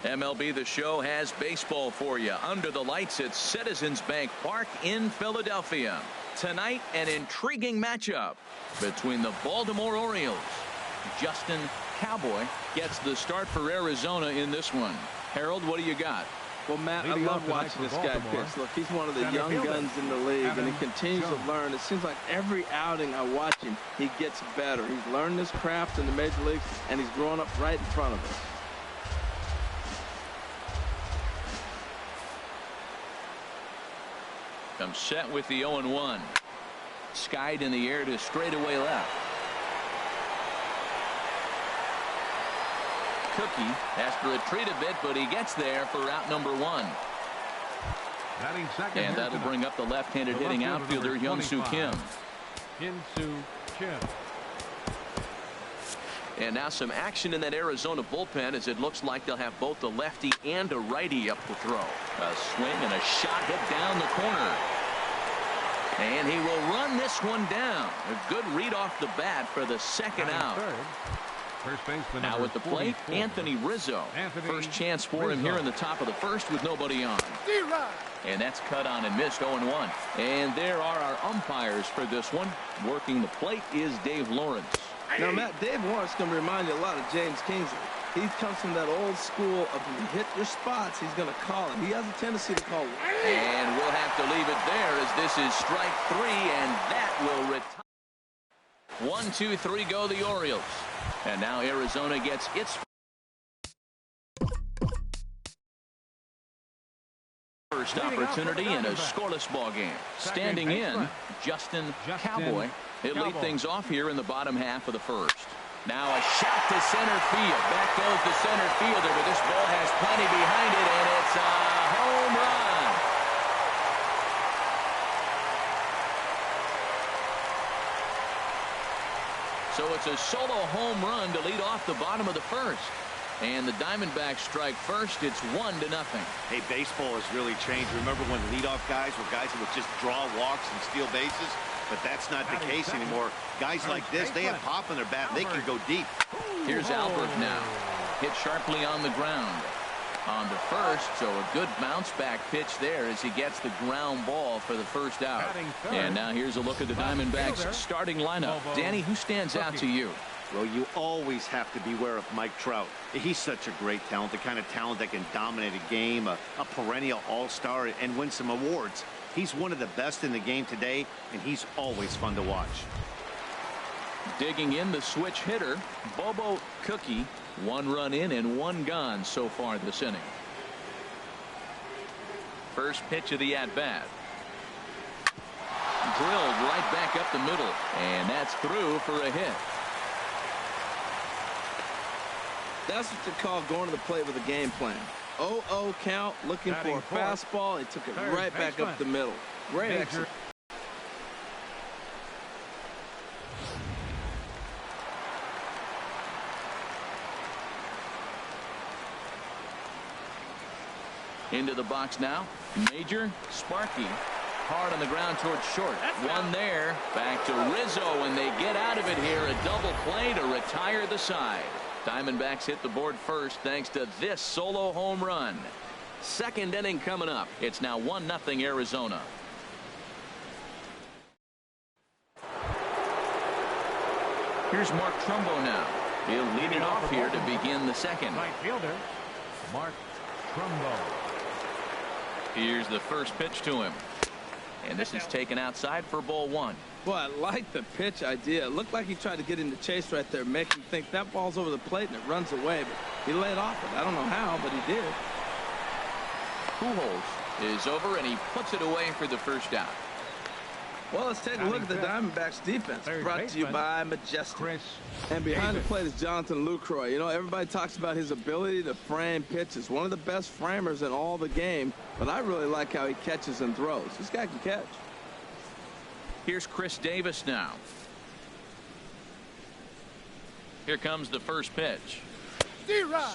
MLB The Show has baseball for you under the lights at Citizens Bank Park in Philadelphia. Tonight, an intriguing matchup between the Baltimore Orioles. Justin Cowboy gets the start for Arizona in this one. Harold, what do you got? Well, Matt, I love watching this guy pitch. Look, he's one of the young guns in the league, and he continues to learn. It seems like every outing I watch him, he gets better. He's learned his craft in the major leagues, and he's growing up right in front of us. Comes set with the 0-1. Skied in the air to straightaway left. Cookie has to retreat a bit, but he gets there for out number 1. And that'll bring up the left-handed hitting outfielder Hyun-Soo Kim. Hyun-Soo Kim. And now some action in that Arizona bullpen, as it looks like they'll have both a lefty and a righty up to throw. A swing and a shot hit down the corner. And he will run this one down. A good read off the bat for the second out. First baseman now at the plate, Anthony Rizzo. First chance for him here in the top of the first with nobody on. And that's cut on and missed. 0-1. And there are our umpires for this one. Working the plate is Dave Lawrence. Now, Matt, Dave Lawrence can remind you a lot of James Kingsley. He comes from that old school of when you hit your spots, he's going to call it. He has a tendency to call it. And we'll have to leave it there as this is strike 3, and that will retire. 1, 2, 3 go the Orioles. And now Arizona gets its first opportunity in a scoreless ball game. Standing in, Justin Cowboy. He'll lead things off here in the bottom half of the first. Now a shot to center field. Back goes the center fielder, but this ball has plenty behind it, and it's a home run. So it's a solo home run to lead off the bottom of the first. And the Diamondbacks strike first. It's 1-0. Hey, baseball has really changed. Remember when leadoff guys were guys who would just draw walks and steal bases? But that's not the case anymore. Guys like this, they have pop in their bat. They can go deep. Here's Albert now. Hit sharply on the ground. On the first, so a good bounce back pitch there as he gets the ground ball for the first out. And now here's a look at the Diamondbacks starting lineup. Danny, who stands out to you? Well, you always have to beware of Mike Trout. He's such a great talent, the kind of talent that can dominate a game, a perennial all-star, and win some awards. He's one of the best in the game today, and he's always fun to watch. Digging in the switch hitter, Bobo Cookie. 1 run in and 1 gone so far this inning. First pitch of the at-bat. Drilled right back up the middle, and that's through for a hit. That's what you call going to the plate with a game plan. 0-0 count, looking for a fastball. He took it right back up the middle. Great exit. Into the box now. Major Sparky. Hard on the ground towards short. One there. Back to Rizzo, and they get out of it here. A double play to retire the side. Diamondbacks hit the board first thanks to this solo home run. Second inning coming up. It's now 1-0 Arizona. Here's Mark Trumbo now. He'll lead it off here to begin the second. Right fielder, Mark Trumbo. Here's the first pitch to him. And this is taken outside for ball 1. Boy, I like the pitch idea. It looked like he tried to get in the chase right there, make him think that ball's over the plate and it runs away. But he laid off it. I don't know how, but he did. Pujols is over, and he puts it away for the first out. Well, let's take a look at the Diamondbacks defense. Brought to you by Majestic. And behind the plate is Jonathan Lucroy. You know, everybody talks about his ability to frame pitches. One of the best framers in all the game. But I really like how he catches and throws. This guy can catch. Here's Chris Davis now. Here comes the first pitch.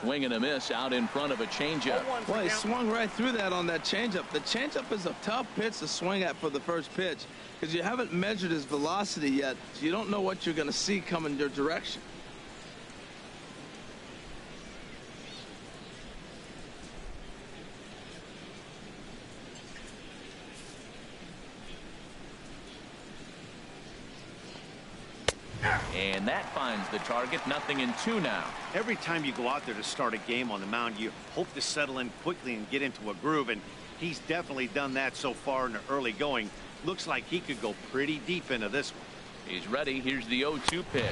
Swing and a miss out in front of a changeup. Well, he swung right through that on that changeup. The changeup is a tough pitch to swing at for the first pitch because you haven't measured his velocity yet. So you don't know what you're going to see coming your direction. And that finds the target. 0-2 now. Every time you go out there to start a game on the mound, you hope to settle in quickly and get into a groove, and he's definitely done that so far in the early going. Looks like he could go pretty deep into this one. He's ready. Here's the 0-2 pitch.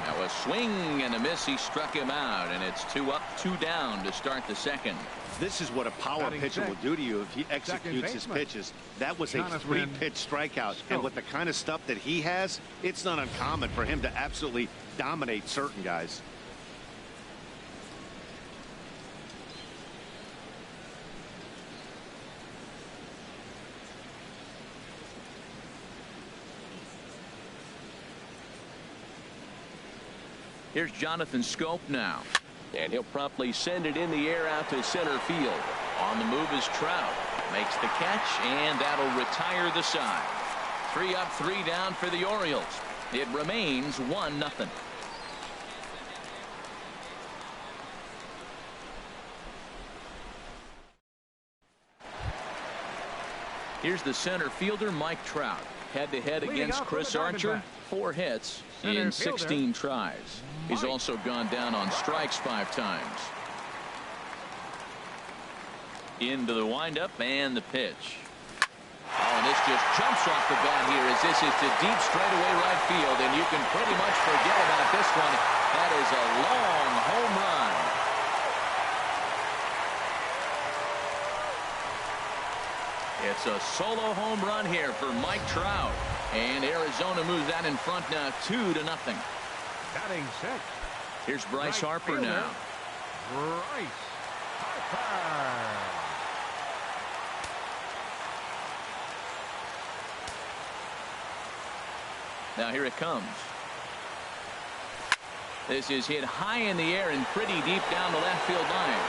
Now a swing and a miss. He struck him out, and it's 2 up, 2 down to start the second. This is what a power pitcher will do to you if he executes his pitches. That was a 3-pitch strikeout, and with the kind of stuff that he has, it's not uncommon for him to absolutely dominate certain guys. Here's Jonathan Scope now. And he'll promptly send it in the air out to center field. On the move is Trout. Makes the catch, and that'll retire the side. 3 up, 3 down for the Orioles. It remains 1-0. Here's the center fielder, Mike Trout. Head-to-head against Chris Archer. 4 hits in 16 tries. He's also gone down on strikes 5 times. Into the windup and the pitch. Oh, and this just jumps off the bat here as this is to deep straightaway right field, and you can pretty much forget about this one. That is a long home run. It's a solo home run here for Mike Trout. And Arizona moves that in front now 2-0. Batting 6. Here's Bryce Harper now. Bryce Harper. Now here it comes. This is hit high in the air and pretty deep down the left field line.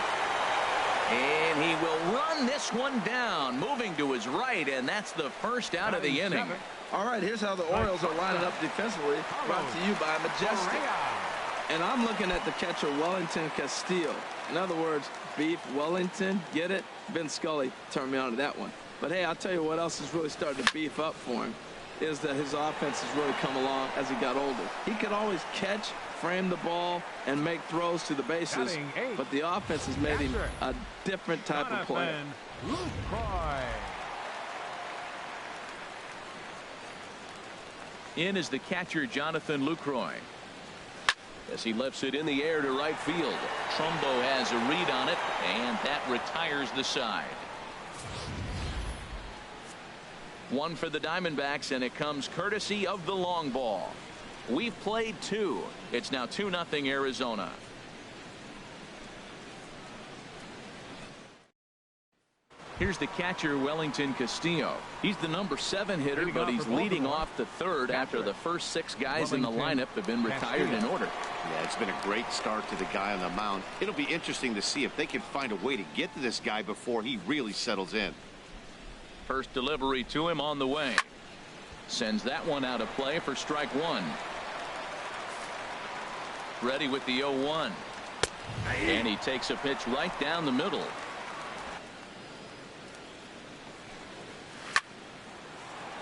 And he will run this one down, moving to his right, and that's the first out of the inning. All right, here's how the Orioles are lining up defensively, brought to you by Majestic. And I'm looking at the catcher, Wellington Castillo. In other words, Beef Wellington, get it? Ben Scully turned me on to that one. But hey, I'll tell you what else is really starting to beef up for him, is that his offense has really come along as he got older. He could always catch, frame the ball, and make throws to the bases, but the offense has made him a different type of player. In is the catcher, Jonathan Lucroy. As he lifts it in the air to right field. Trumbo has a read on it, and that retires the side. 1 for the Diamondbacks, and it comes courtesy of the long ball. We've played 2. It's now 2-0 Arizona. Here's the catcher, Wellington Castillo. He's the number 7 hitter, but he's leading off the third after the first 6 guys in the lineup have been retired in order. Yeah, it's been a great start to the guy on the mound. It'll be interesting to see if they can find a way to get to this guy before he really settles in. First delivery to him on the way. Sends that one out of play for strike 1. Ready with the 0-1. And he takes a pitch right down the middle.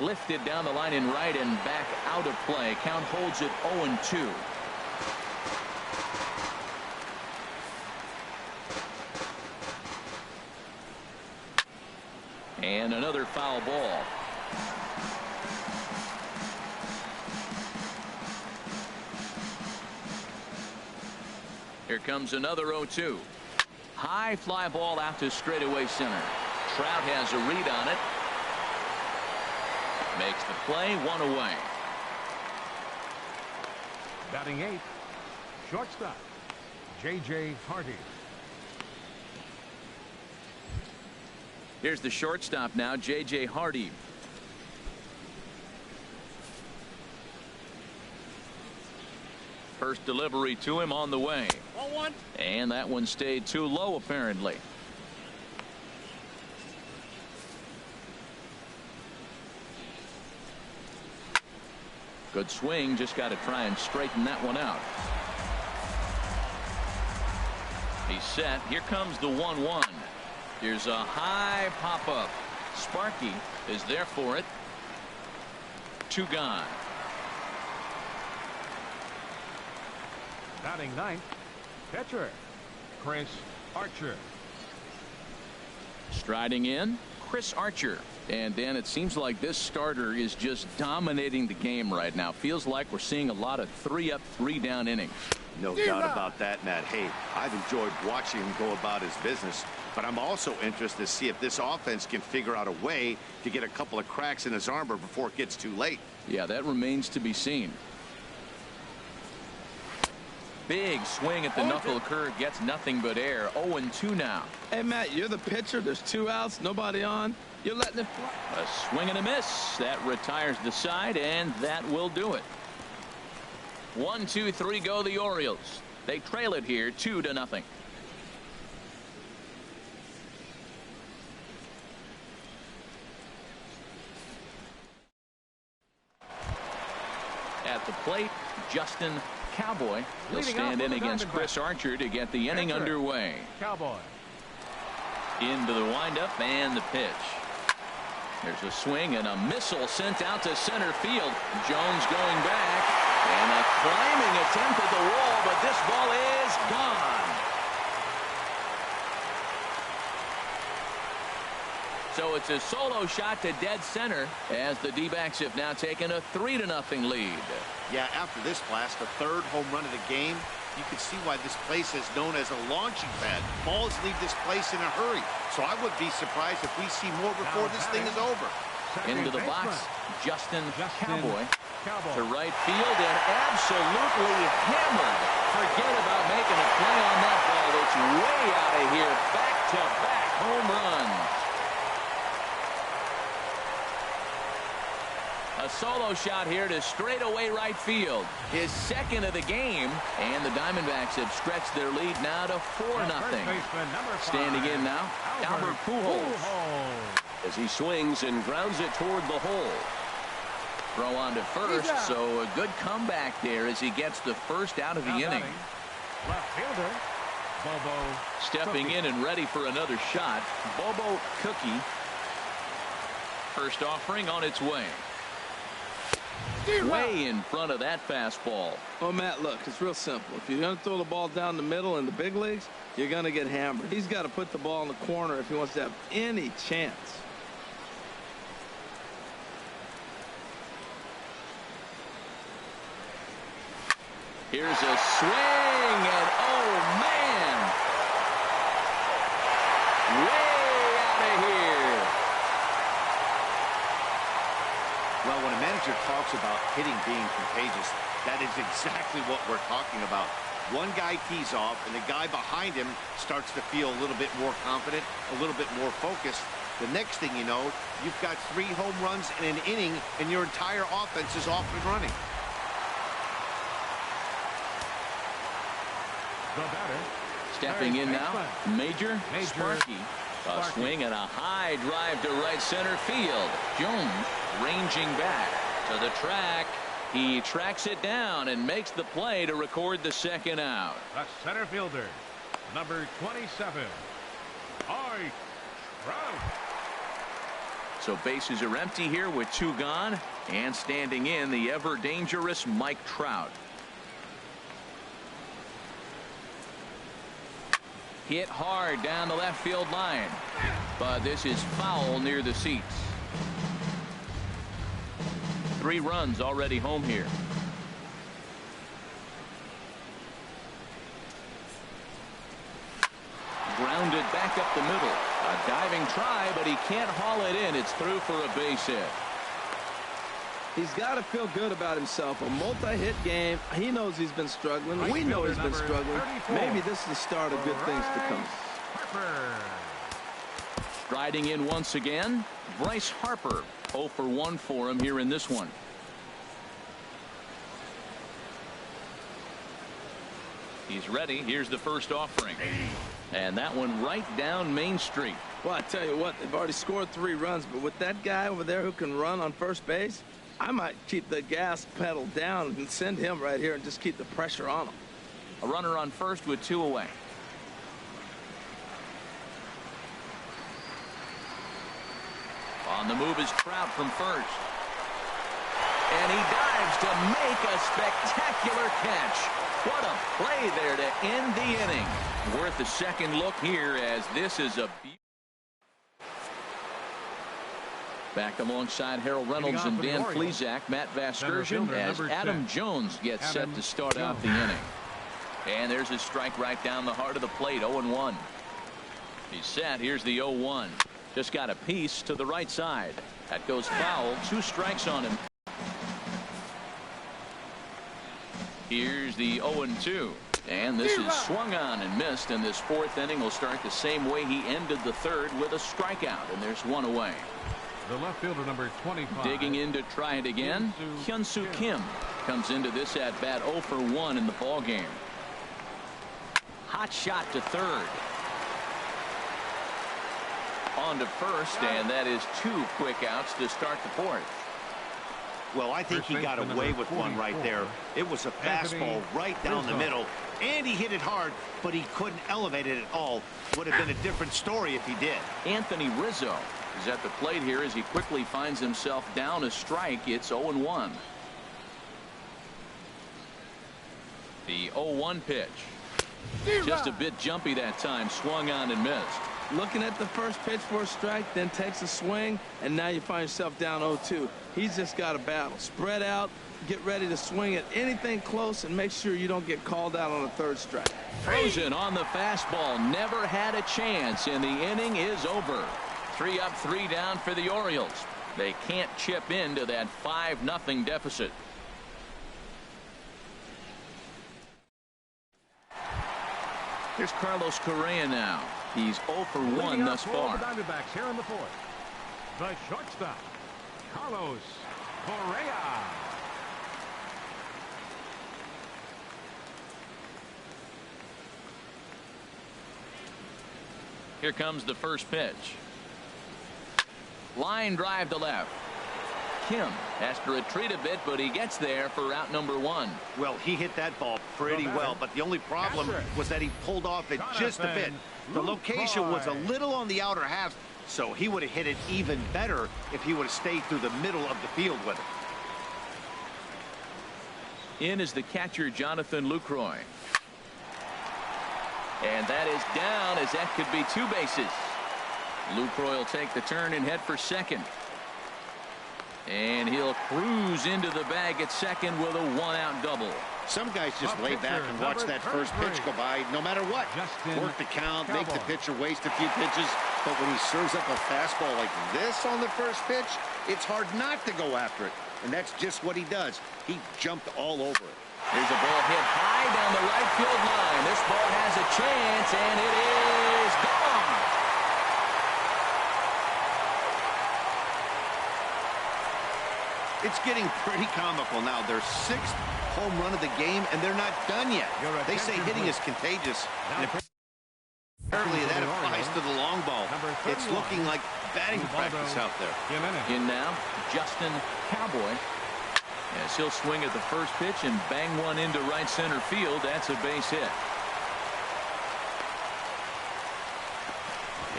Lifted down the line in right and back out of play. Count holds it 0-2. And another foul ball. Here comes another 0-2. High fly ball out to straightaway center. Trout has a read on it. Makes the play, 1 away. Batting 8, shortstop, J.J. Hardy. Here's the shortstop now, J.J. Hardy. First delivery to him on the way. 0-1. And that one stayed too low, apparently. Good swing, just got to try and straighten that one out. He's set. Here comes the 1-1. Here's a high pop-up. Sparky is there for it. 2 gone. Batting ninth, pitcher, Chris Archer. Striding in, Chris Archer. And Dan, it seems like this starter is just dominating the game right now. Feels like we're seeing a lot of 3-up, 3-down innings. No doubt about that, Matt. Hey, I've enjoyed watching him go about his business, but I'm also interested to see if this offense can figure out a way to get a couple of cracks in his armor before it gets too late. Yeah, that remains to be seen. Big swing at the knuckle curve, gets nothing but air. 0-2 now. Hey, Matt, you're the pitcher. There's 2 outs, nobody on. You're letting it fly. A swing and a miss. That retires the side, and that will do it. 1, 2, 3 go the Orioles. They trail it here 2-0. At the plate, Justin Cowboy will stand in against Chris Archer to get the inning underway. Cowboy. Into the windup and the pitch. There's a swing and a missile sent out to center field. Jones going back and a climbing attempt at the wall, but this ball is gone. So it's a solo shot to dead center as the D-backs have now taken a 3-0 lead. Yeah, after this blast, the 3rd home run of the game, you can see why this place is known as a launching pad. Balls leave this place in a hurry. So I would be surprised if we see more before this thing is over. Into the box, Justin Cowboy to right field and absolutely hammered. Forget about making a play on that ball. It's way out of here. Back-to-back home runs. A solo shot here to straightaway right field. His 2nd of the game, and the Diamondbacks have stretched their lead now to 4-0. Standing in now, Albert Pujols. As he swings and grounds it toward the hole. Throw on to first, so a good comeback there as he gets the 1st out of the inning. Left fielder, Bobo. Stepping in and ready for another shot, Bobo Cookie. First offering on its way. Way in front of that fastball. Oh, Matt, look, it's real simple. If you're going to throw the ball down the middle in the big leagues, you're going to get hammered. He's got to put the ball in the corner if he wants to have any chance. Here's a swing, and oh, man. Way out of here. Well, when a manager talks about hitting being contagious, that is exactly what we're talking about. One guy tees off, and the guy behind him starts to feel a little bit more confident, a little bit more focused. The next thing you know, you've got 3 home runs in an inning, and your entire offense is off and running. The batter. Stepping in now, Major Sparky. A swing and a high drive to right center field. Jones ranging back to the track. He tracks it down and makes the play to record the 2nd out. The center fielder, number 27, Mike Trout. So bases are empty here with 2 gone, and standing in the ever dangerous Mike Trout. Hit hard down the left field line, but this is foul near the seats. 3 runs already home here. Grounded back up the middle. A diving try, but he can't haul it in. It's through for a base hit. He's got to feel good about himself. A multi-hit game. He knows he's been struggling. We know he's been struggling. Maybe this is the start of good things to come. Striding in once again, Bryce Harper. 0 for 1 for him here in this one. He's ready. Here's the first offering. And that one right down Main Street. Well, I tell you what, they've already scored 3 runs, but with that guy over there who can run on first base, I might keep the gas pedal down and send him right here and just keep the pressure on him. A runner on first with 2 away. On the move is Trout from first. And he dives to make a spectacular catch. What a play there to end the inning. Worth a second look here, as this is a back alongside Harold Reynolds and Dan Plesac, Matt Vasgersian, as Adam Jones gets set to start out the inning. And there's his strike right down the heart of the plate, 0-1. He's set. Here's the 0-1. Just got a piece to the right side. That goes foul. 2 strikes on him. Here's the 0-2. And this is swung on and missed, and this 4th inning will start the same way he ended the 3rd, with a strikeout, and there's 1 away. The left fielder, number 25. Digging in to try it again. Hyun-Soo Kim comes into this at bat 0 for 1 in the ball game. Hot shot to 3rd. On to 1st, and that is 2 quick outs to start the 4th. Well, I think he got away with one right there. It was a fastball right down the middle, and he hit it hard, but he couldn't elevate it at all. Would have been a different story if he did. Anthony Rizzo is at the plate here as he quickly finds himself down a strike. It's 0-1. The 0-1 pitch. Just a bit jumpy that time. Swung on and missed. Looking at the first pitch for a strike, then takes a swing, and now you find yourself down 0-2. He's just got a battle. Spread out, get ready to swing at anything close, and make sure you don't get called out on a 3rd strike. Frozen on the fastball. Never had a chance, and the inning is over. 3 up, 3 down for the Orioles. They can't chip into that 5-0 deficit. Here's Carlos Correa now. He's 0 for 1 thus far. The Diamondbacks here in the 4th. The shortstop, Carlos Correa. Here comes the first pitch. Line drive to left. Kim has to retreat a bit, but he gets there for out number 1. Well, he hit that ball pretty well, but the only problem was that he pulled off it just a bit. The location was a little on the outer half, so he would have hit it even better if he would have stayed through the middle of the field with it. In is the catcher, Jonathan Lucroy. And that is down, as that could be 2 bases. Lucroy will take the turn and head for second. And he'll cruise into the bag at second with a 1-out double. Some guys just lay back and watch that first pitch go by no matter what. Work the count, make the pitcher waste a few pitches. But when he serves up a fastball like this on the first pitch, it's hard not to go after it. And that's just what he does. He jumped all over it. There's a ball hit high down the right field line. This ball has a chance, and it is gone. It's getting pretty comical now. Their 6th home run of the game, and they're not done yet. They say hitting is contagious. And apparently that applies to the long ball. It's looking like batting practice out there. In now, Justin Cowboy. As he'll swing at the first pitch and bang one into right center field. That's a base hit.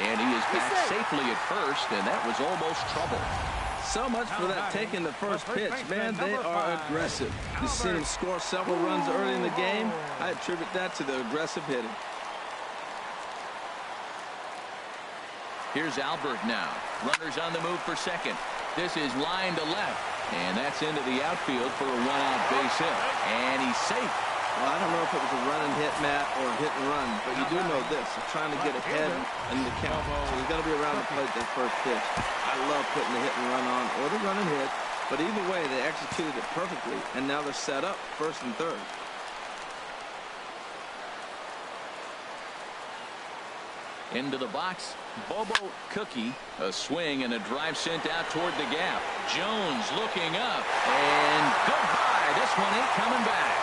And he is back safely at first, and that was almost trouble. So much for that taking the first pitch. Man, they are aggressive. You see him score several runs early in the game. I attribute that to the aggressive hitting. Here's Albert now. Runners on the move for second. This is line to left. And that's into the outfield for a 1-out base hit. And he's safe. Well, I don't know if it was a run and hit, Matt, or a hit and run, but you do know this. They're trying to get ahead in the count. So he's got to be around the plate that first pitch. I love putting the hit and run on or the run and hit, but either way, they executed it perfectly, and now they're set up 1st and 3rd. Into the box, Bobo Cookie. A swing and a drive sent out toward the gap. Jones looking up, and goodbye. This one ain't coming back.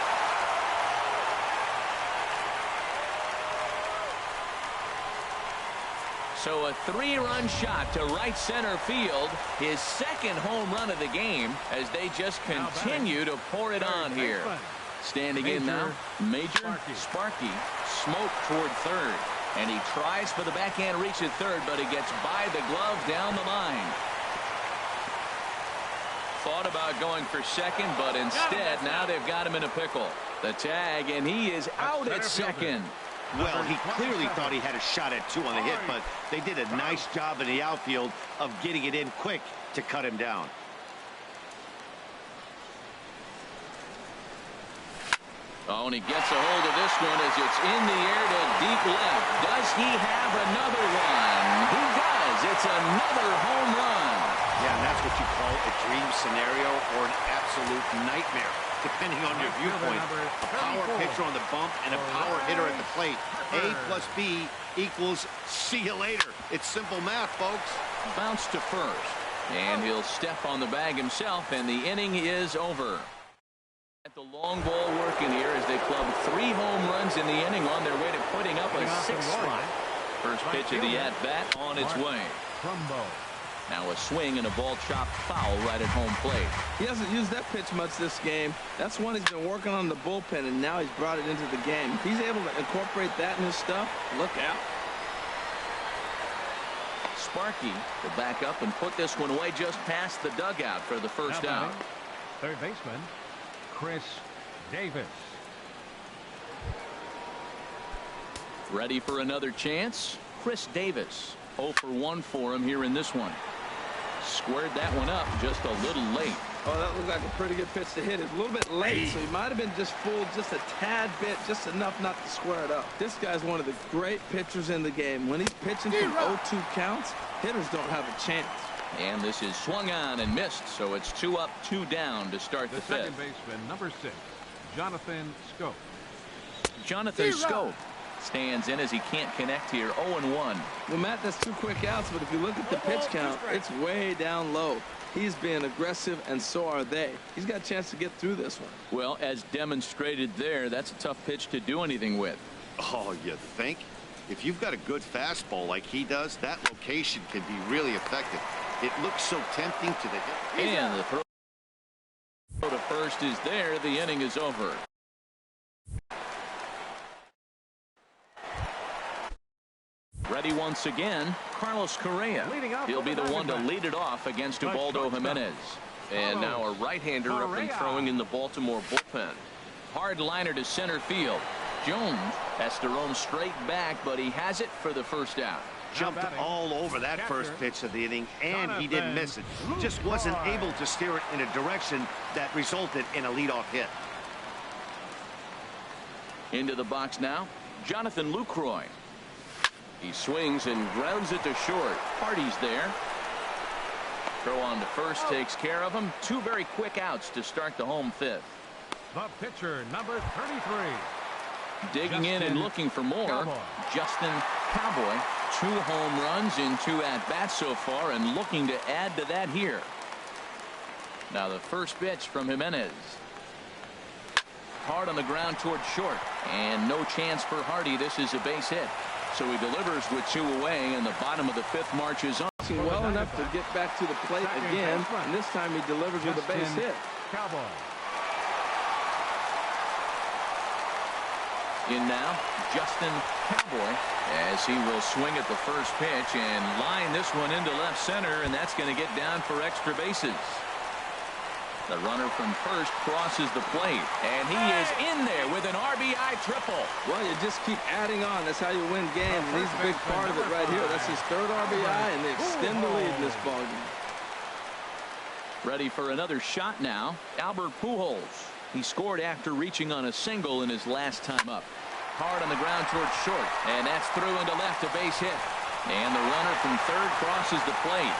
So a 3-run shot to right center field. His 2nd home run of the game as they just continue to pour it on here. Standing in now, Major Sparky. Smoke toward 3rd. And he tries for the backhand reach at 3rd, but he gets by the glove down the line. thought about going for second, but instead now they've got him in a pickle. The tag, and he is out at second. Well, he clearly thought he had a shot at 2 on the hit, but they did a nice job in the outfield of getting it in quick to cut him down. Oh, and he gets a hold of this one as it's in the air to deep left. Does he have another one? He does. It's another home run. Yeah, and that's what you call a dream scenario or an absolute nightmare, depending on your viewpoint. A power pitcher on the bump and a power hitter at the plate. A plus B equals see you later. It's simple math, folks. Bounce to first, and he'll step on the bag himself, and the inning is over. At the long ball working here as they club 3 home runs in the inning on their way to putting up a 6th spot. First pitch of the at-bat on its way. Now a swing and a ball chopped foul right at home plate. He hasn't used that pitch much this game. That's one he's been working on the bullpen, and now he's brought it into the game. If he's able to incorporate that in his stuff, look out. Sparky will back up and put this one away just past the dugout for the first out. Third baseman, Chris Davis. Ready for another chance? Chris Davis. 0 for 1 for him here in this one. Squared that one up just a little late. Oh, that looked like a pretty good pitch to hit. It's a little bit late, so he might have been just fooled just a tad bit, just enough not to square it up. This guy's one of the great pitchers in the game. When he's pitching from 0-2 counts, hitters don't have a chance. And this is swung on and missed, so it's 2 up, 2 down to start the fifth. Second baseman, number 6, Jonathan Scope. Jonathan Scope stands in as he can't connect here. 0-1. Well, Matt, that's 2 quick outs, but if you look at the pitch count, it's way down low. He's being aggressive, and so are they. He's got a chance to get through this one. Well, as demonstrated there, that's a tough pitch to do anything with. Oh, you think? If you've got a good fastball like he does, that location can be really effective. It looks so tempting to the hit. And the throw to first is there. The inning is over. Ready once again, Carlos Correa. He'll be the one to lead it off against Ubaldo Jimenez. And now a right-hander up and throwing in the Baltimore bullpen. Hard liner to center field. Jones has to roam straight back, but he has it for the first out. Jumped all over that first pitch of the inning, and he didn't miss it. Just wasn't able to steer it in a direction that resulted in a leadoff hit. Into the box now, Jonathan Lucroy. He swings and grounds it to short. Hardy's there. Throw on to first takes care of him. 2 very quick outs to start the home fifth. The pitcher, number 33. Digging in and looking for more. Justin Cowboy. 2 home runs in 2 at-bats so far, and looking to add to that here. Now the first pitch from Jimenez. Hard on the ground toward short, and no chance for Hardy. This is a base hit. So he delivers with 2 away, and the bottom of the 5th marches on. Well enough to get back to the plate again, and this time he delivers with a base hit. In now, Justin Cowboy, as he will swing at the first pitch and line this one into left center, and that's going to get down for extra bases. The runner from first crosses the plate, and he is in there with an RBI triple. Well, you just keep adding on. That's how you win games, and he's a big part of it right here. That's his 3rd RBI, and they extend the lead in this ballgame. Ready for another shot now, Albert Pujols. He scored after reaching on a single in his last time up. Hard on the ground towards short, and that's through into left, a base hit. And the runner from third crosses the plate.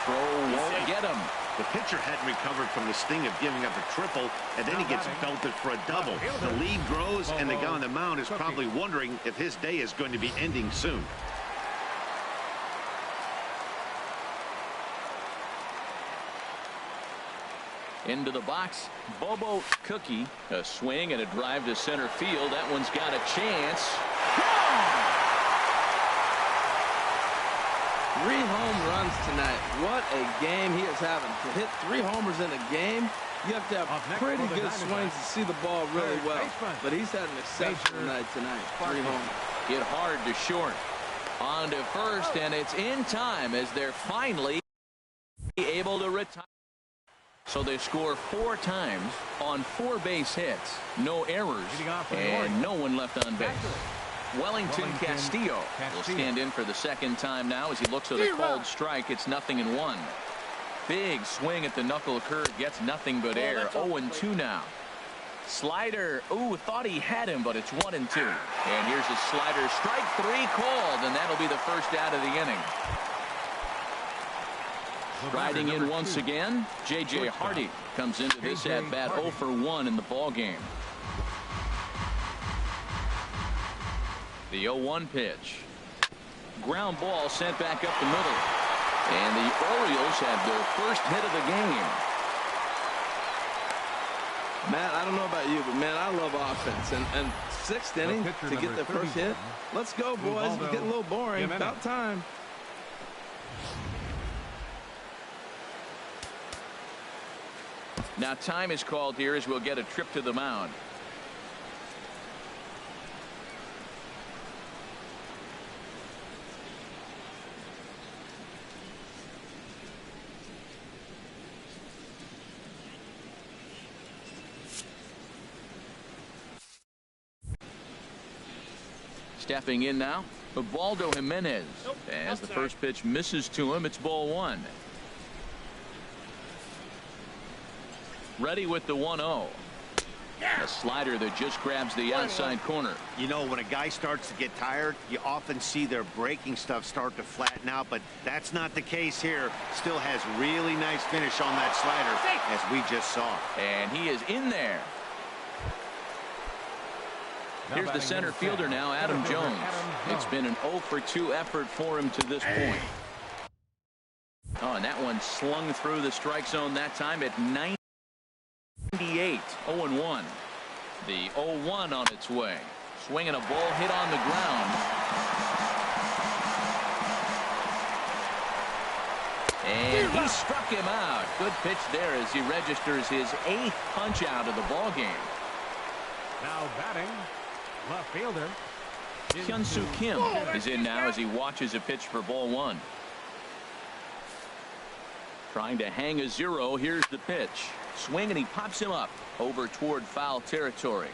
Throw won't get him. The pitcher hadn't recovered from the sting of giving up a triple, and then he gets belted for a double. The lead grows, and the guy on the mound is probably wondering if his day is going to be ending soon. Into the box, Bobo Cookie. A swing and a drive to center field. That one's got a chance. 3 home runs tonight. What a game he is having. To hit 3 homers in a game, you have to have pretty good swings to see the ball really well. But he's had an exceptional night tonight. 3 homers. Hit hard to short. On to first, and it's in time as they're finally able to retire. So they score 4 times on 4 base hits, no errors, and no one left on base. Wellington Castillo will stand in for the second time now as he looks at a called strike. It's 0-1. Big swing at the knuckle curve, gets nothing but air. 0-2 now. Slider, ooh, thought he had him, but it's 1-2. And here's a slider, strike 3 called, and that'll be the first out of the inning. Riding in once again, J.J. Hardy comes into this at bat 0 for 1 in the ball game. The 0-1 pitch. Ground ball sent back up the middle. And the Orioles have their first hit of the game. Man, I don't know about you, but man, I love offense. And 6th inning to get their first hit. Let's go, boys. It's getting a little boring. About time. Now time is called here as we'll get a trip to the mound. Stepping in now, Ubaldo Jimenez. As the first pitch misses to him, it's ball 1. Ready with the 1-0. A slider that just grabs the outside corner. You know, when a guy starts to get tired, you often see their breaking stuff start to flatten out, but that's not the case here. Still has really nice finish on that slider, as we just saw. And he is in there. Here's the center fielder now, Adam Jones. It's been an 0 for 2 effort for him to this point. Oh, and that one slung through the strike zone that time at 98. 0-1. The 0-1 on its way. Swinging a ball hit on the ground. And he struck him out. Good pitch there as he registers his 8th punch out of the ball game. Now batting, left fielder Hyun-Soo Kim is in now as he watches a pitch for ball 1. Trying to hang a 0. Here's the pitch. Swing, and he pops him up over toward foul territory.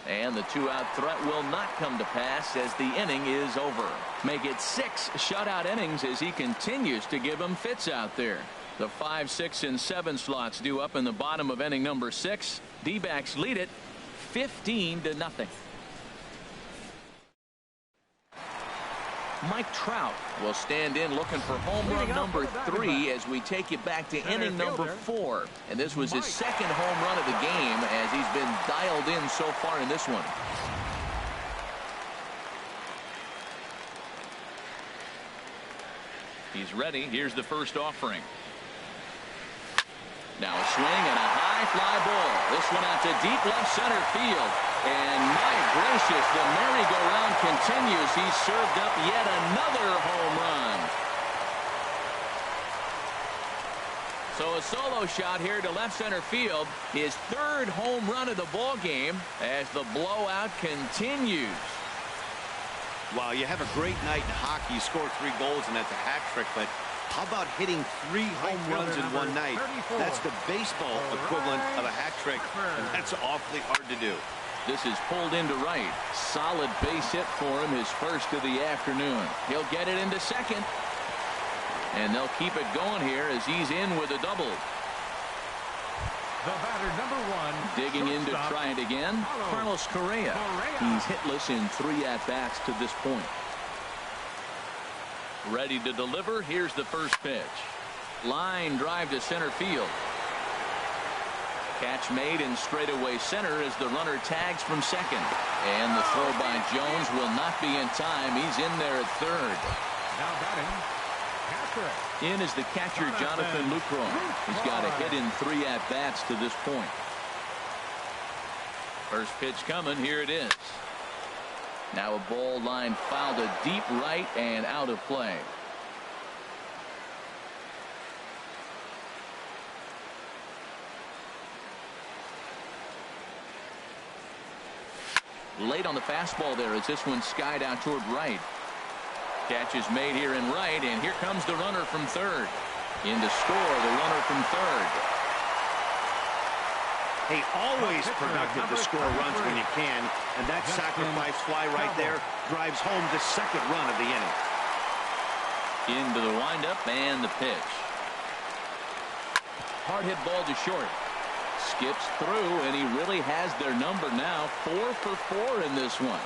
And the 2-out threat will not come to pass as the inning is over. Make it 6 shutout innings as he continues to give him fits out there. The 5, 6, and 7 slots due up in the bottom of inning number 6. D-backs lead it 15-0. Mike Trout will stand in looking for home run number 3 as we take you back to inning number 4. And this was his 2nd home run of the game as he's been dialed in so far in this one. He's ready. Here's the first offering. Now a swing and a high fly ball. This one out to deep left center field. And my gracious, the merry-go-round continues. He's served up yet another home run. So a solo shot here to left center field. His 3rd home run of the ball game as the blowout continues. Wow, you have a great night in hockey. You score 3 goals, and that's a hat trick, but how about hitting 3 home runs in one night? That's the baseball equivalent of a hat trick, and that's awfully hard to do. This is pulled into right. Solid base hit for him, his first of the afternoon. He'll get it into second. And they'll keep it going here as he's in with a double. The batter, number 1. Digging in to try it again, Carlos Correa. He's hitless in 3 at-bats to this point. Ready to deliver. Here's the first pitch. Line drive to center field. Catch made in straightaway center as the runner tags from second. And the throw by Jones will not be in time. He's in there at 3rd. Now batting, catcher. In is the catcher, Jonathan Lucroy. He's got a hit in 3 at-bats to this point. First pitch coming. Here it is. Now a ball line foul to deep right and out of play. Late on the fastball there as this one skied out toward right. Catch is made here in right, and here comes the runner from 3rd. In to score, the runner from third. Hey, always productive to score runs when you can, and that sacrifice fly right there drives home the second run of the inning. Into the windup and the pitch. Hard hit ball to short. Skips through, and he really has their number now. 4 for 4 in this one.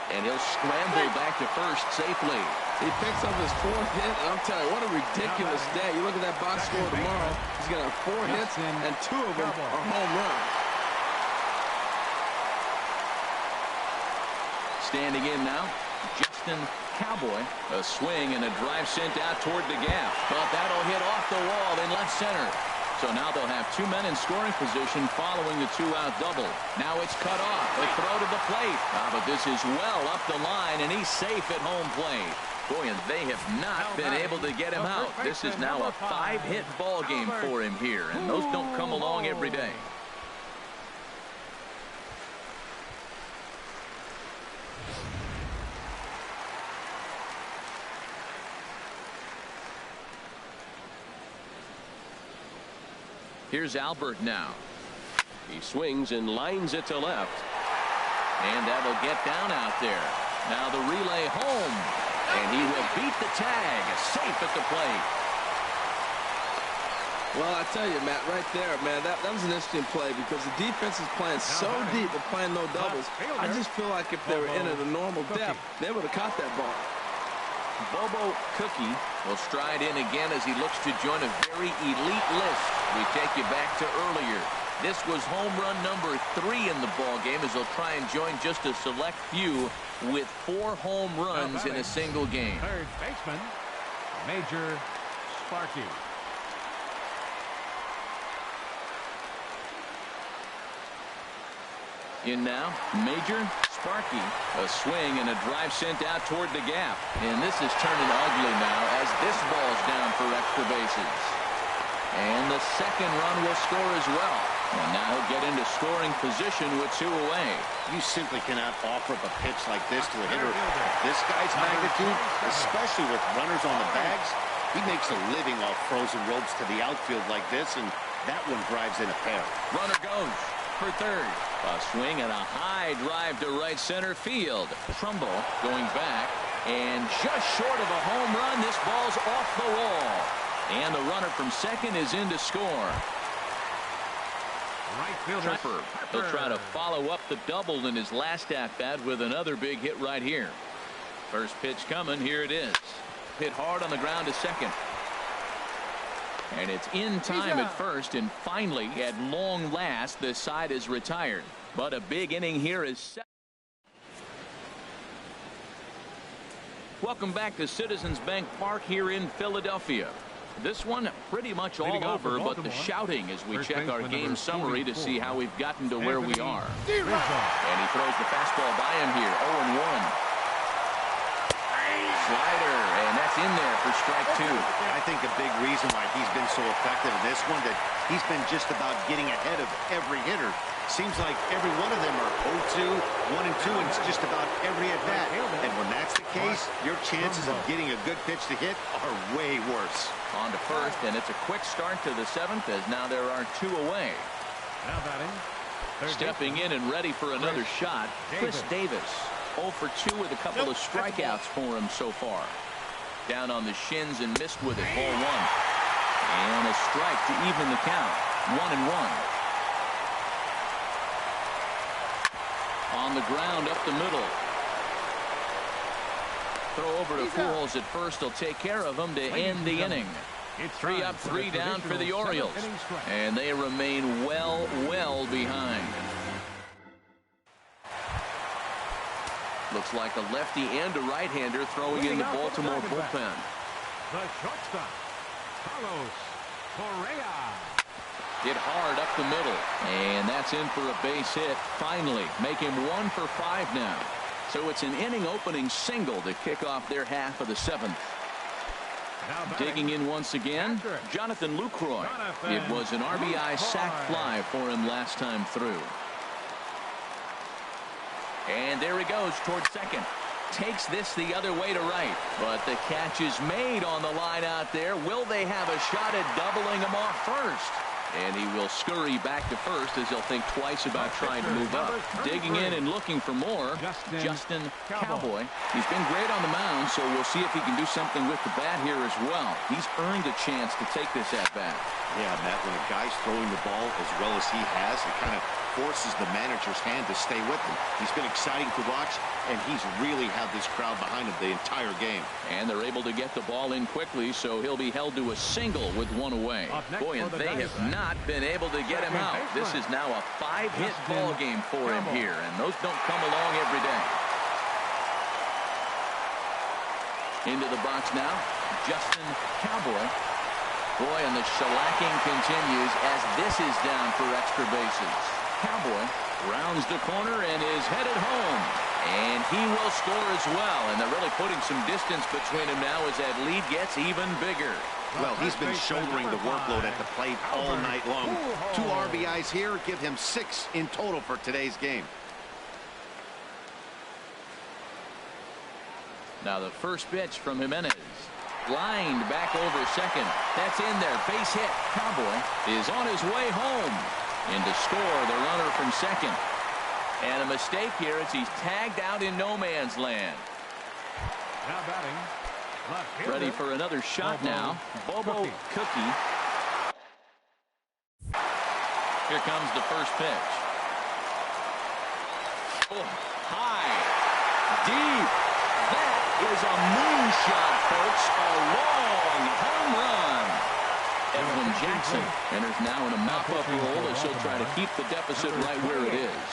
And he'll scramble back to first safely. He picks up his 4th hit, and I'm telling you, what a ridiculous day. You look at that box score tomorrow, he's going to have 4 hits, and 2 of them are home runs. Standing in now, Justin Cowboy. A swing and a drive sent out toward the gap. But that'll hit off the wall in left center. So now they'll have 2 men in scoring position following the 2-out double. Now it's cut off. A throw to the plate. But this is well up the line, and he's safe at home plate. Boy, and they have not been able to get him out. This is now a 5-hit ball game for him here, and those don't come along every day. Here's Albert now. He swings and lines it to left. And that'll get down out there. Now the relay home. And he will beat the tag. Safe at the plate. Well, I tell you, Matt, right there, man, that was an interesting play because the defense is playing so deep and playing no doubles. I just feel like if they were in at a normal depth, they would have caught that ball. Bobo Cookie will stride in again as he looks to join a very elite list. We take you back to earlier. This was home run number 3 in the ball game as they'll try and join just a select few with 4 home runs in a single game. Third baseman, Major Sparky. In now, Major Sparky. A swing and a drive sent out toward the gap. And this is turning ugly now as this ball's down for extra bases. And the second run will score as well. And now he'll get into scoring position with 2 away. You simply cannot offer up a pitch like this to a hitter of this guy's magnitude, especially with runners on the bags. He makes a living off frozen ropes to the outfield like this, and that one drives in a pair. Runner goes for third. A swing and a high drive to right center field. Trumbo going back, and just short of a home run, this ball's off the wall. And the runner from second is in to score. Right fielder Tripper. He'll try to follow up the double in his last at-bat with another big hit right here. First pitch coming. Here it is. Hit hard on the ground to second. And it's in time at first, and finally, at long last, the side is retired. But a big inning here is set. Welcome back to Citizens Bank Park here in Philadelphia. This one pretty much all over, but the shouting as we check our game summary to see how we've gotten to where we are. And he throws the fastball by him here, 0-1. Slider, and that's in there for strike 2. I think a big reason why he's been so effective in this one, that he's been just about getting ahead of every hitter. Seems like every one of them are 0-2, 1-2, and it's just about every at bat. And when that's the case, your chances of getting a good pitch to hit are way worse. On to first, and it's a quick start to the 7th as now there are 2 away. Now batting. Stepping in and ready for another shot, Chris Davis. 0 for 2 with a couple of strikeouts for him so far. Down on the shins and missed with it, ball 1. And a strike to even the count, 1-1. On the ground up the middle. Throw over to Pujols at first. He'll take care of him to end the inning. 3 up, 3 down for the Orioles. And they remain well behind. Looks like a lefty and a right-hander throwing in the Baltimore bullpen. The shortstop, Carlos Correa. Hit hard up the middle. And that's in for a base hit. Finally, make him 1 for 5 now. So it's an inning-opening single to kick off their half of the 7th. Digging in once again, Jonathan Lucroy. It was an RBI sac fly for him last time through. And there he goes towards second. takes this the other way to right. But the catch is made on the line out there. Will they have a shot at doubling him off first? And he will scurry back to first as he'll think twice about trying to move up. Digging in and looking for more, Justin Cowboy. He's been great on the mound, so we'll see if he can do something with the bat here as well. He's earned a chance to take this at bat. Yeah, Matt, when a guy's throwing the ball as well as he has, it kind of forces the manager's hand to stay with him. He's been exciting to watch, and he's really had this crowd behind him the entire game. And they're able to get the ball in quickly, so he'll be held to a single with one away. Boy, and they have not been able to get him out. This is now a 5-hit ball game for him here, and those don't come along every day. Into the box now, Justin Cowboy. Boy, and the shellacking continues as this is down for extra bases. Cowboy rounds the corner and is headed home. And he will score as well. And they're really putting some distance between him now as that lead gets even bigger. Well, he's been shouldering the workload at the plate all night long. 2 RBIs here give him 6 in total for today's game. Now the first pitch from Jimenez. Lined back over second. That's in there. Base hit. Cowboy is on his way home. In to score the runner from second. And a mistake here as he's tagged out in no man's land. Now batting. Ready for another shot now. Bobo Cookie. Here comes the first pitch. Oh, high. Deep. That is a moonshot, folks. A long home run. Edwin Jackson enters now in a mop-up role as he'll try to keep the deficit right where it is.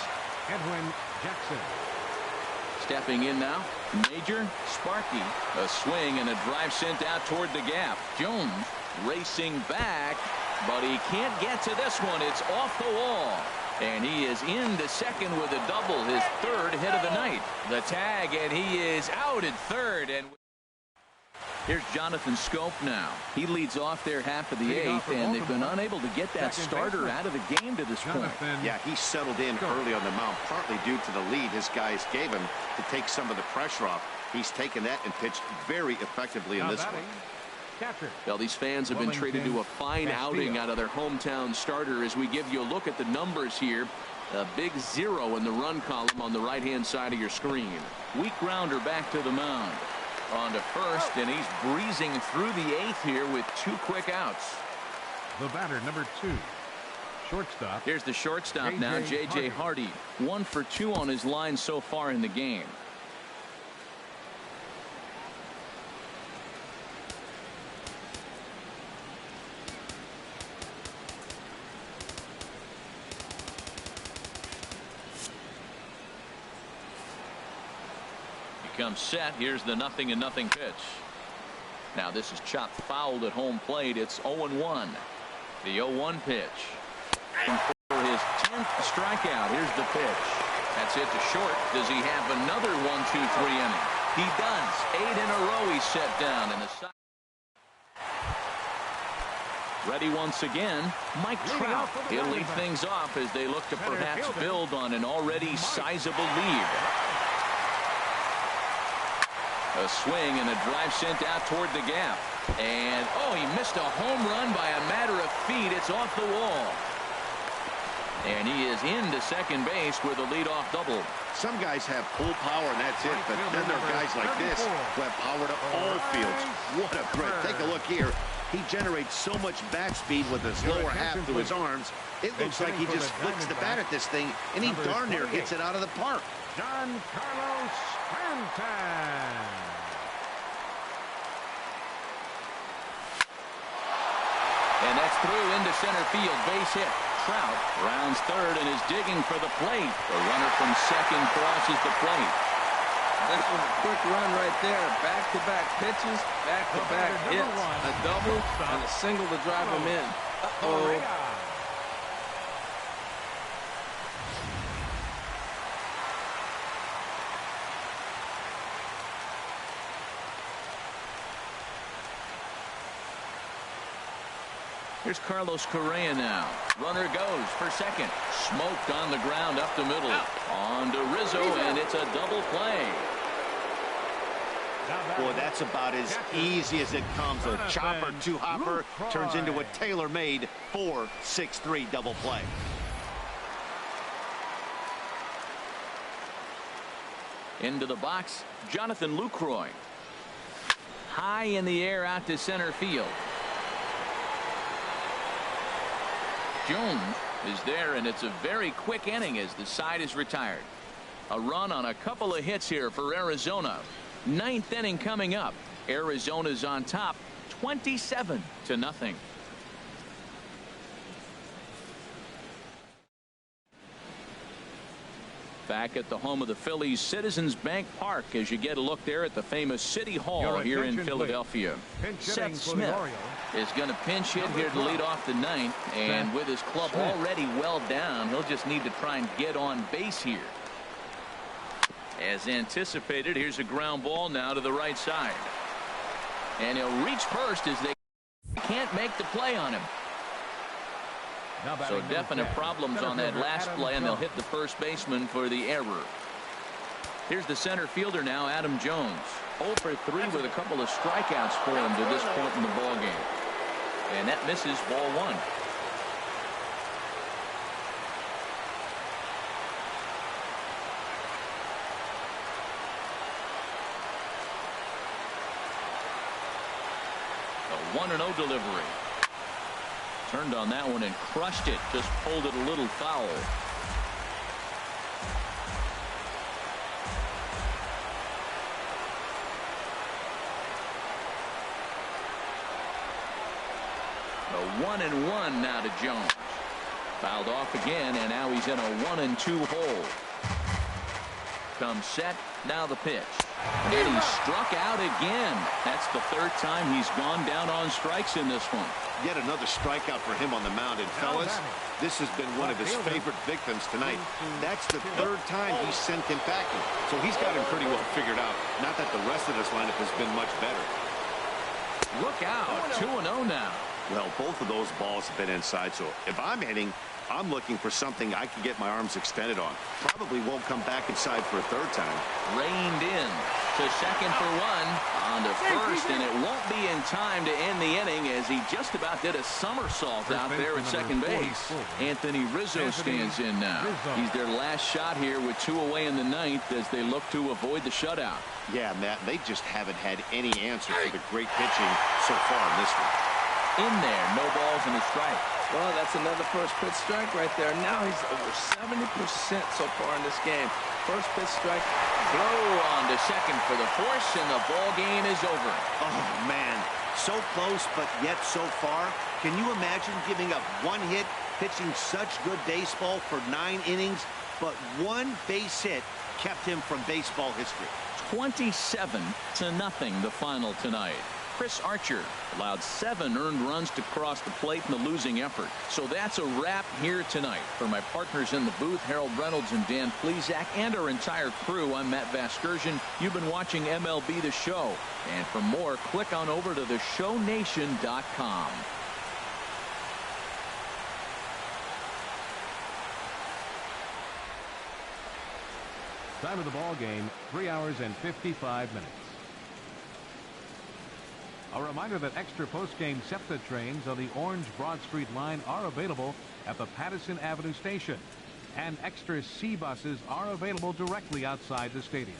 Edwin Jackson. Stepping in now, Major Sparky. A swing and a drive sent out toward the gap. Jones racing back, but he can't get to this one. It's off the wall. And he is into second with a double, his 3rd hit of the night. The tag, and he is out at third. And here's Jonathan Scope now. He leads off their half of the 8th, and they've been unable to get that starter out of the game to this point. Yeah, he settled in early on the mound, partly due to the lead his guys gave him to take some of the pressure off. He's taken that and pitched very effectively in this one. Well, these fans have been treated to a fine outing out of their hometown starter as we give you a look at the numbers here. A big 0 in the run column on the right-hand side of your screen. Weak grounder back to the mound. On to first, and he's breezing through the 8th here with 2 quick outs. The batter, number 2. Shortstop. Here's the shortstop now, J.J. Hardy. 1 for 2 on his line so far in the game. Comes set. Here's the 0-0 pitch. Now this is chopped fouled at home plate. It's 0-1. The 0-1 pitch. And for his 10th strikeout, here's the pitch. That's hit to short. Does he have another 1-2-3 inning? He does. 8 in a row he's set down in the side. Ready once again, Mike Trout. He'll lead things off as they look to perhaps build on an already sizable lead. A swing and a drive sent out toward the gap. And, oh, he missed a home run by a matter of feet. It's off the wall. And he is into second base with a leadoff double. Some guys have pull power and that's it, but then there are guys like this who have power to all fields. What a threat. Take a look here. He generates so much bat speed with his lower half to his arms. It looks like he just flicks the bat at this thing, and he darn near hits it out of the park. Giancarlo Stanton. And that's through into center field. Base hit. Trout rounds third and is digging for the plate. The runner from second crosses the plate. This was a quick run right there. Back-to-back pitches, back-to-back hits, a double, and a single to drive him in. Uh-oh. Here's Carlos Correa now. Runner goes for second. Smoked on the ground up the middle. On to Rizzo, and it's a double play. Boy, that's about as easy as it comes. A chopper to hopper turns into a tailor-made 4-6-3 double play. Into the box, Jonathan Lucroy. High in the air out to center field. Jones is there, and it's a very quick inning as the side is retired. A run on a couple of hits here for Arizona. Ninth inning coming up. Arizona's on top 27-0. Back at the home of the Phillies, Citizens Bank Park, as you get a look there at the famous City Hall here in Philadelphia. Seth Smith is going to pinch hit here to lead off the ninth, and with his club already well down, he'll just need to try and get on base here. As anticipated, here's a ground ball now to the right side. And he'll reach first as they can't make the play on him. So definite problems on that last play, and they'll hit the first baseman for the error. Here's the center fielder now, Adam Jones. 0 for 3 with a couple of strikeouts for him to this point in the ball game. And that misses ball one. A 1-0 delivery. Turned on that one and crushed it. Just pulled it a little foul. A 1-1 now to Jones. Fouled off again, and now he's in a 1-2 hole. Comes set. Now the pitch. And he struck out again. That's the third time he's gone down on strikes in this one. Yet another strikeout for him on the mound. And fellas, this has been one of his favorite victims tonight. That's the third time he sent him packing. So he's got him pretty well figured out. Not that the rest of this lineup has been much better. Look out. 2-0 now. Well, both of those balls have been inside. So if I'm hitting, I'm looking for something I can get my arms extended on. Probably won't come back inside for a third time. Reined in to second for one. On to first, and it won't be in time to end the inning as he just about did a somersault out there at second base. Anthony Rizzo stands in now. He's their last shot here with 2 away in the ninth as they look to avoid the shutout. Yeah, Matt, they just haven't had any answer for the great pitching so far in this one. In there, no balls and a strike. Well, that's another first pitch strike right there. Now he's over 70% so far in this game. First pitch strike. Blow on to second for the force, and the ball game is over. Oh, man. So close, but yet so far. Can you imagine giving up one hit, pitching such good baseball for 9 innings, but one base hit kept him from baseball history? 27-0 the final tonight. Chris Archer allowed 7 earned runs to cross the plate in the losing effort. So that's a wrap here tonight. For my partners in the booth, Harold Reynolds and Dan Plesac, and our entire crew, I'm Matt Vasgersian. You've been watching MLB The Show. And for more, click on over to theshownation.com. Time of the ball game, 3 hours and 55 minutes. A reminder that extra post-game SEPTA trains on the Orange Broad Street line are available at the Patterson Avenue station, and extra C buses are available directly outside the stadium.